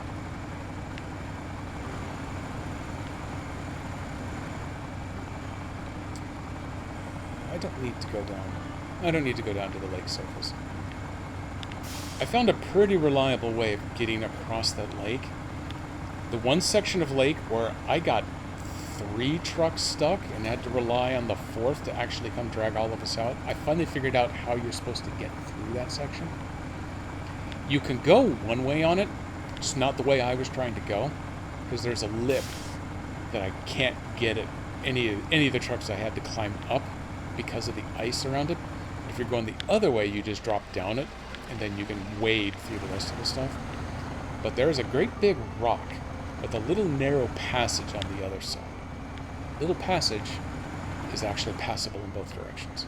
I don't need to go down. I don't need to go down to the lake surface. I found a pretty reliable way of getting across that lake. The one section of lake where I got 3 trucks stuck and had to rely on the 4th to actually come drag all of us out, I finally figured out how you're supposed to get through that section. You can go one way on it, just not the way I was trying to go, because there's a lip that I can't get at any of the trucks. I had to climb up because of the ice around it. If you're going the other way, you just drop down it, and then you can wade through the rest of the stuff. But there is a great big rock with a little narrow passage on the other side. Little passage is actually passable in both directions.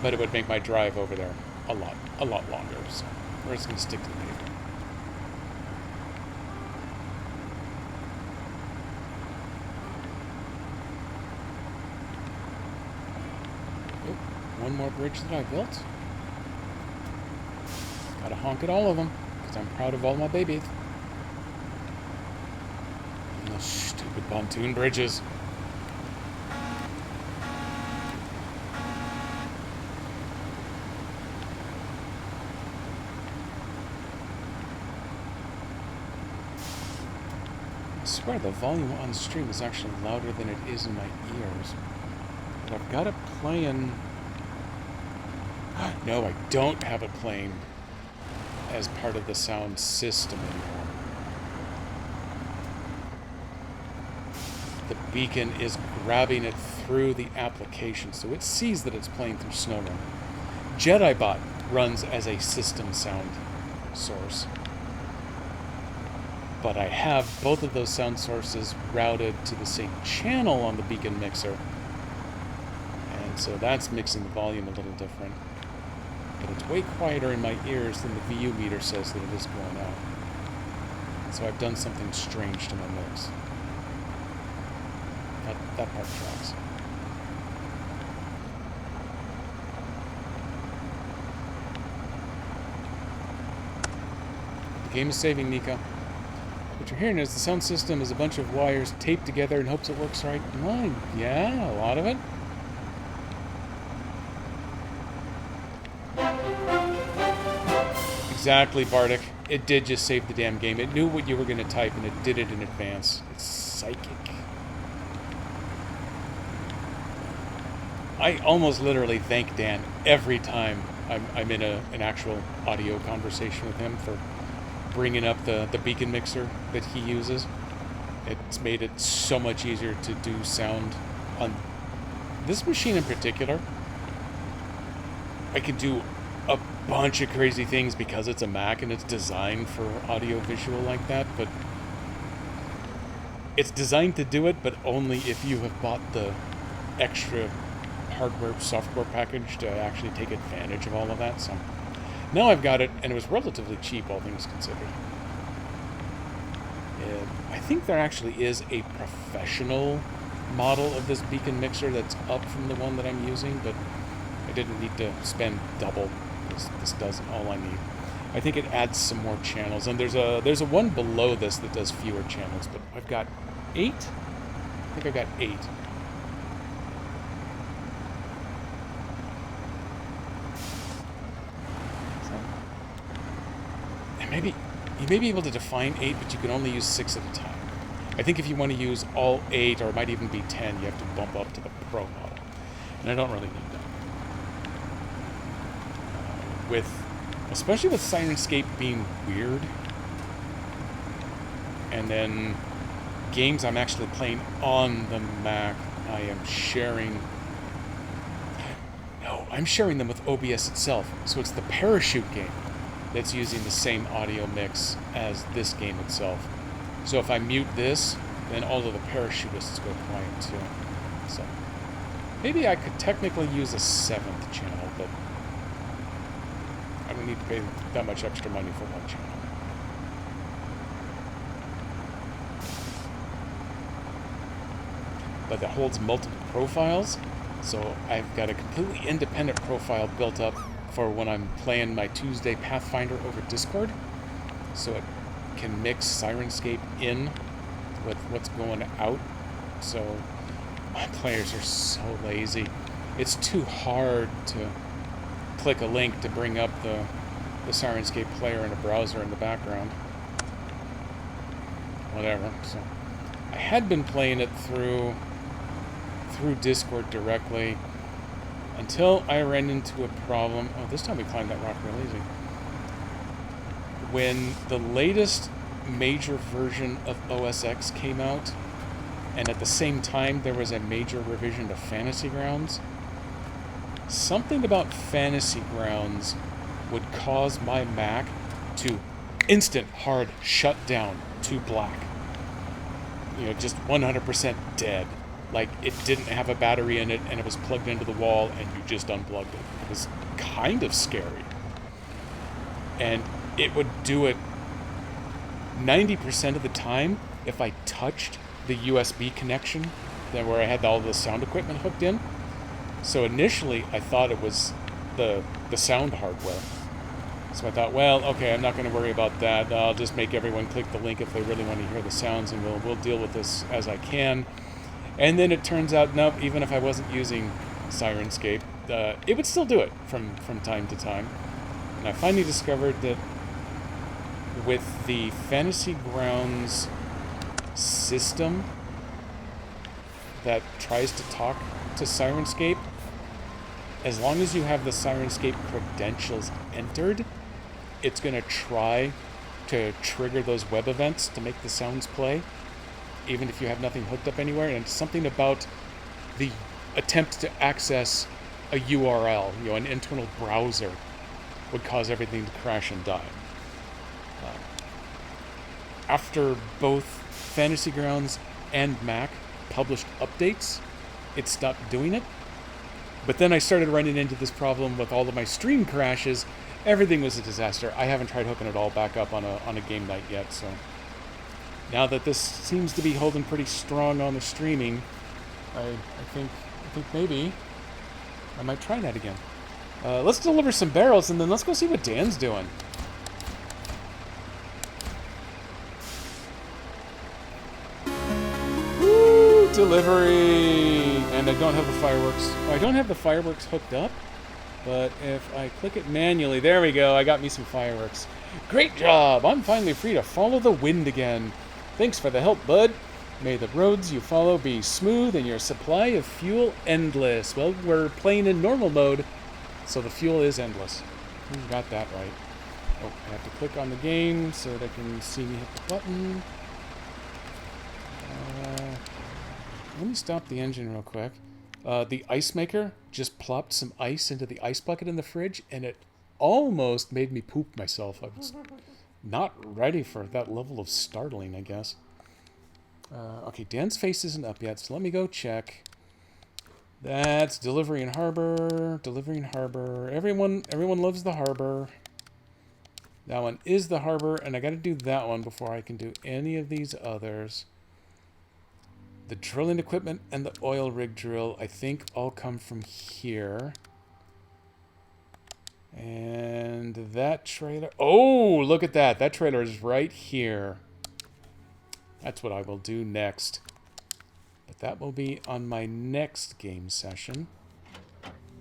But it would make my drive over there a lot longer, so we're just going to stick to the pavement. One more bridge that I built. Gotta honk at all of them, because I'm proud of all my babies. And those stupid pontoon bridges. I swear the volume on stream is actually louder than it is in my ears. But I've got it playing... No, I don't have it playing as part of the sound system anymore. The beacon is grabbing it through the application, so it sees that it's playing through SnowRunner. JediBot runs as a system sound source. But I have both of those sound sources routed to the same channel on the beacon mixer. And so that's mixing the volume a little different. But it's way quieter in my ears than the VU meter says that it is going out. So I've done something strange to my mix. That part tracks. The game is saving, Nico. What you're hearing is the sound system is a bunch of wires taped together in hopes it works right. Well, yeah, a lot of it. Exactly, Bardic. It did just save the damn game. It knew what you were going to type, and it did it in advance. It's psychic. I almost literally thank Dan every time I'm in an actual audio conversation with him for bringing up the beacon mixer that he uses. It's made it so much easier to do sound on this machine in particular. I can do a bunch of crazy things because it's a Mac and it's designed for audio visual like that, but it's designed to do it, but only if you have bought the extra hardware software package to actually take advantage of all of that. So now I've got it, and it was relatively cheap, all things considered. I think there actually is a professional model of this beacon mixer that's up from the one that I'm using, but I didn't need to spend double. This does all I need. I think it adds some more channels, and there's a one below this that does fewer channels, but I've got 8? I think I've got 8. And maybe you may be able to define 8, but you can only use 6 at a time. I think if you want to use all 8, or it might even be 10, you have to bump up to the Pro model, and I don't really need that. Especially with Sirenscape being weird, and then games I'm actually playing on the Mac, I'm sharing them with OBS itself. So it's the Parachute game that's using the same audio mix as this game itself. So if I mute this, then all of the parachutists go quiet too. So maybe I could technically use a 7th channel, but I don't need to pay that much extra money for one channel. but that holds multiple profiles. So I've got a completely independent profile built up for when I'm playing my Tuesday Pathfinder over Discord. So it can mix Sirenscape in with what's going out. So my players are so lazy. It's too hard to click a link to bring up the Sirenscape player in a browser in the background. Whatever. So I had been playing it through Discord directly until I ran into a problem. Oh, this time we climbed that rock real easy. When the latest major version of OS X came out, and at the same time there was a major revision to Fantasy Grounds, something about Fantasy Grounds would cause my Mac to instant hard shut down to black. You know, just 100% dead. Like, it didn't have a battery in it, and it was plugged into the wall, and you just unplugged it. It was kind of scary. And it would do it 90% of the time if I touched the USB connection where I had all the sound equipment hooked in. So initially, I thought it was the sound hardware. So I thought, well, okay, I'm not going to worry about that. I'll just make everyone click the link if they really want to hear the sounds, and we'll deal with this as I can. And then it turns out, nope, even if I wasn't using Sirenscape, it would still do it from time to time. And I finally discovered that with the Fantasy Grounds system that tries to talk to Sirenscape, as long as you have the Sirenscape credentials entered, it's going to try to trigger those web events to make the sounds play, even if you have nothing hooked up anywhere. And it's something about the attempt to access a URL, you know, an internal browser, would cause everything to crash and die. After both Fantasy Grounds and Mac published updates, it stopped doing it. But then I started running into this problem with all of my stream crashes. Everything was a disaster. I haven't tried hooking it all back up on a game night yet, so now that this seems to be holding pretty strong on the streaming, I think maybe I might try that again. Let's deliver some barrels, and then let's go see what Dan's doing. Woo! Delivery! And I don't have the fireworks. I don't have the fireworks hooked up, but if I click it manually, there we go, I got me some fireworks. Great job! I'm finally free to follow the wind again. Thanks for the help, bud. May the roads you follow be smooth and your supply of fuel endless. Well, we're playing in normal mode, so the fuel is endless. Got that right. Oh, I have to click on the game so they can see me hit the button. Let me stop the engine real quick. The ice maker just plopped some ice into the ice bucket in the fridge, and it almost made me poop myself. I was not ready for that level of startling, I guess. Okay, Dan's face isn't up yet, so let me go check. That's Delivery in Harbor. Delivery in Harbor. Everyone loves the harbor. That one is the harbor, and I got to do that one before I can do any of these others. The drilling equipment and the oil rig drill, I think, all come from here. And that trailer... Oh, look at that. That trailer is right here. That's what I will do next. But that will be on my next game session.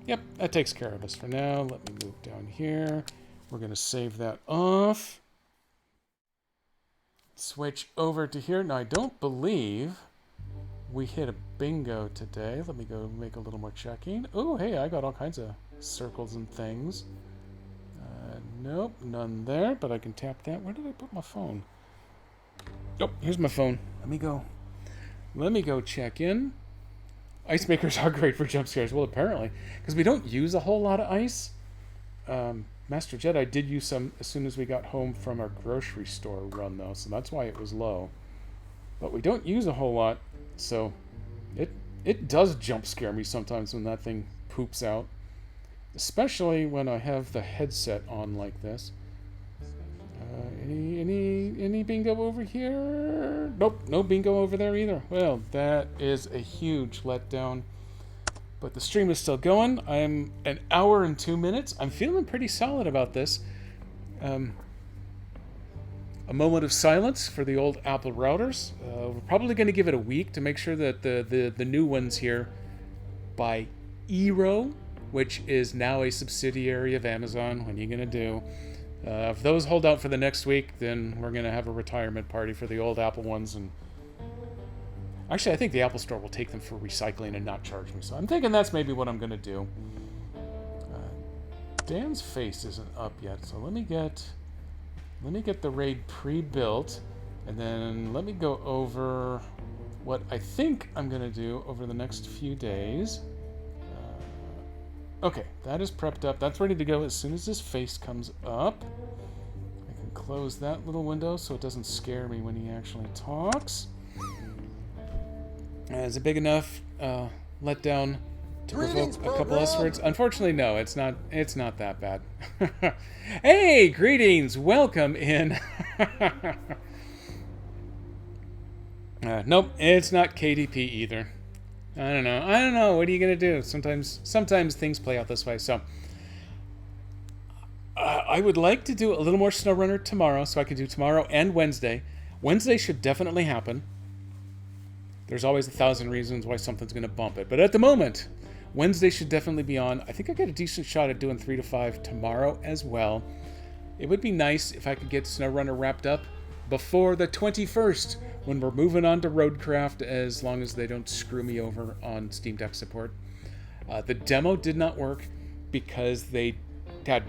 Yep, that takes care of us for now. Let me move down here. We're going to save that off. Switch over to here. Now, I don't believe we hit a bingo today. Let me go make a little more checking. Oh, hey, I got all kinds of circles and things. Nope, none there, but I can tap that. Where did I put my phone? Oh, here's my phone. Let me go check in. Ice makers are great for jump scares. Well, apparently, because we don't use a whole lot of ice. Master Jedi did use some as soon as we got home from our grocery store run, though, so that's why it was low. But we don't use a whole lot, so it does jump scare me sometimes when that thing poops out. Especially when I have the headset on like this. Any bingo over here? Nope, no bingo over there either. Well, that is a huge letdown. But the stream is still going. I'm an hour and 2 minutes. I'm feeling pretty solid about this. A moment of silence for the old Apple routers. We're probably going to give it a week to make sure that the new ones here by Eero, which is now a subsidiary of Amazon. What are you going to do? If those hold out for the next week, then we're going to have a retirement party for the old Apple ones. And actually, I think the Apple Store will take them for recycling and not charge me. So I'm thinking that's maybe what I'm going to do. Dan's face isn't up yet, so let me get the RAID pre-built, and then let me go over what I think I'm going to do over the next few days. Okay, that is prepped up. That's ready to go as soon as this face comes up. I can close that little window so it doesn't scare me when he actually talks. Is it big enough letdown to provoke a couple S words? Unfortunately, no. It's not that bad. Hey, greetings. Welcome in. Nope, it's not KDP either. I don't know. What are you gonna do? Sometimes things play out this way. So I would like to do a little more SnowRunner tomorrow, so I can do tomorrow and Wednesday. Wednesday should definitely happen. There's always 1,000 reasons why something's gonna bump it, but at the moment, Wednesday should definitely be on. I think I got a decent shot at doing 3 to 5 tomorrow as well. It would be nice if I could get SnowRunner wrapped up before the 21st, when we're moving on to Roadcraft, as long as they don't screw me over on Steam Deck support. The demo did not work because they had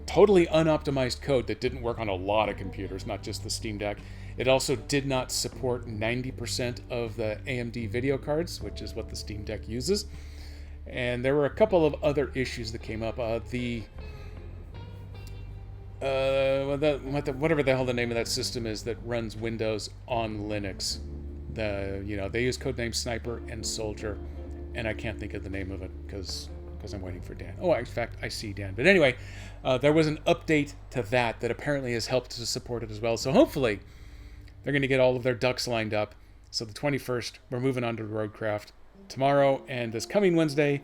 totally unoptimized code that didn't work on a lot of computers, not just the Steam Deck. It also did not support 90% of the AMD video cards, which is what the Steam Deck uses. And there were a couple of other issues that came up. Whatever the hell the name of that system is that runs Windows on Linux. They use codename Sniper and Soldier, and I can't think of the name of it because I'm waiting for Dan. Oh, in fact, I see Dan. But anyway, there was an update to that apparently has helped to support it as well. So hopefully they're going to get all of their ducks lined up. So the 21st, we're moving on to Roadcraft. Tomorrow and this coming Wednesday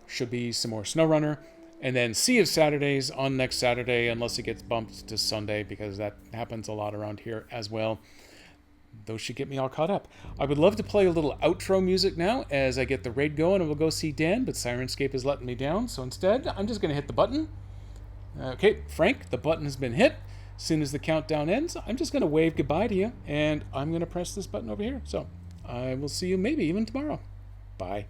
should be some more SnowRunner. And then Sea of Saturdays on next Saturday, unless it gets bumped to Sunday, because that happens a lot around here as well. Those should get me all caught up. I would love to play a little outro music now as I get the raid going, and we'll go see Dan, but Sirenscape is letting me down. So instead, I'm just going to hit the button. Okay, Frank, the button has been hit. As soon as the countdown ends, I'm just going to wave goodbye to you, and I'm going to press this button over here. So I will see you maybe even tomorrow. Bye.